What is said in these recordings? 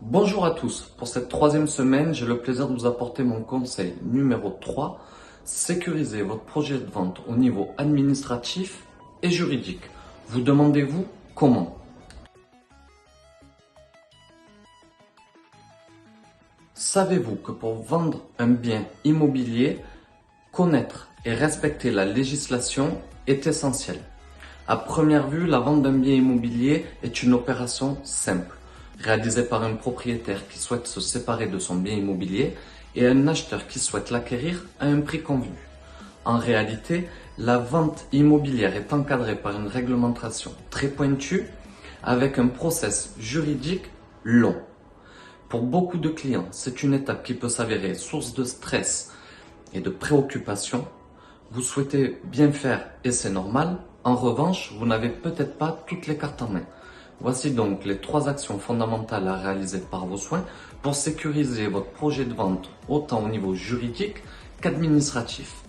Bonjour à tous, pour cette troisième semaine, j'ai le plaisir de vous apporter mon conseil numéro 3, sécuriser votre projet de vente au niveau administratif et juridique. Vous demandez-vous comment? Savez-vous que pour vendre un bien immobilier, connaître et respecter la législation est essentiel? À première vue, la vente d'un bien immobilier est une opération simple, réalisée par un propriétaire qui souhaite se séparer de son bien immobilier et un acheteur qui souhaite l'acquérir à un prix convenu. En réalité, la vente immobilière est encadrée par une réglementation très pointue avec un process juridique long. Pour beaucoup de clients, c'est une étape qui peut s'avérer source de stress et de préoccupation. Vous souhaitez bien faire et c'est normal. En revanche, vous n'avez peut-être pas toutes les cartes en main. Voici donc les 3 actions fondamentales à réaliser par vos soins pour sécuriser votre projet de vente autant au niveau juridique qu'administratif.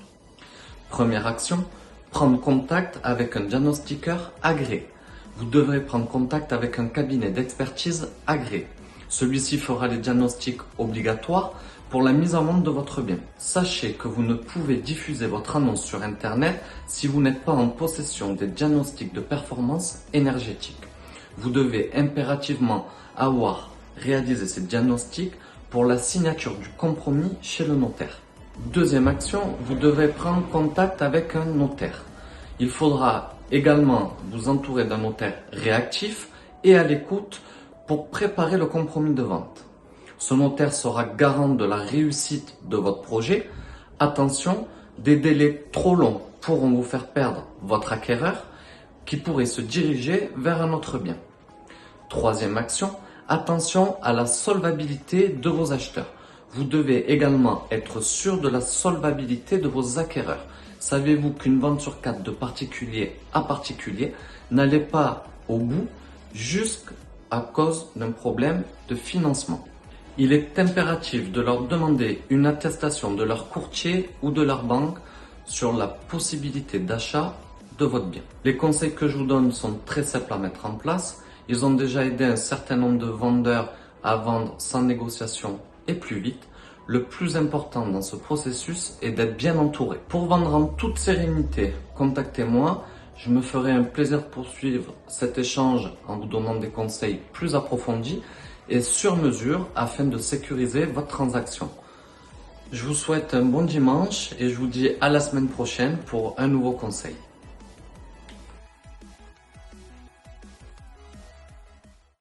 Première action, prendre contact avec un diagnostiqueur agréé. Vous devrez prendre contact avec un cabinet d'expertise agréé. Celui-ci fera les diagnostics obligatoires pour la mise en vente de votre bien. Sachez que vous ne pouvez diffuser votre annonce sur Internet si vous n'êtes pas en possession des diagnostics de performance énergétique. Vous devez impérativement avoir réalisé ces diagnostics pour la signature du compromis chez le notaire. Deuxième action, vous devrez prendre contact avec un notaire. Il faudra également vous entourer d'un notaire réactif et à l'écoute pour préparer le compromis de vente. Ce notaire sera garant de la réussite de votre projet. Attention, des délais trop longs pourront vous faire perdre votre acquéreur qui pourrait se diriger vers un autre bien. Troisième action, attention à la solvabilité de vos acheteurs. Vous devez également être sûr de la solvabilité de vos acquéreurs. Savez-vous qu'une vente sur 4 de particulier à particulier n'allait pas au bout jusqu'à cause d'un problème de financement? Il est impératif de leur demander une attestation de leur courtier ou de leur banque sur la possibilité d'achat de votre bien. Les conseils que je vous donne sont très simples à mettre en place. Ils ont déjà aidé un certain nombre de vendeurs à vendre sans négociation et plus vite. Le plus important dans ce processus est d'être bien entouré. Pour vendre en toute sérénité, contactez-moi. Je me ferai un plaisir de poursuivre cet échange en vous donnant des conseils plus approfondis et sur mesure afin de sécuriser votre transaction. Je vous souhaite un bon dimanche et je vous dis à la semaine prochaine pour un nouveau conseil.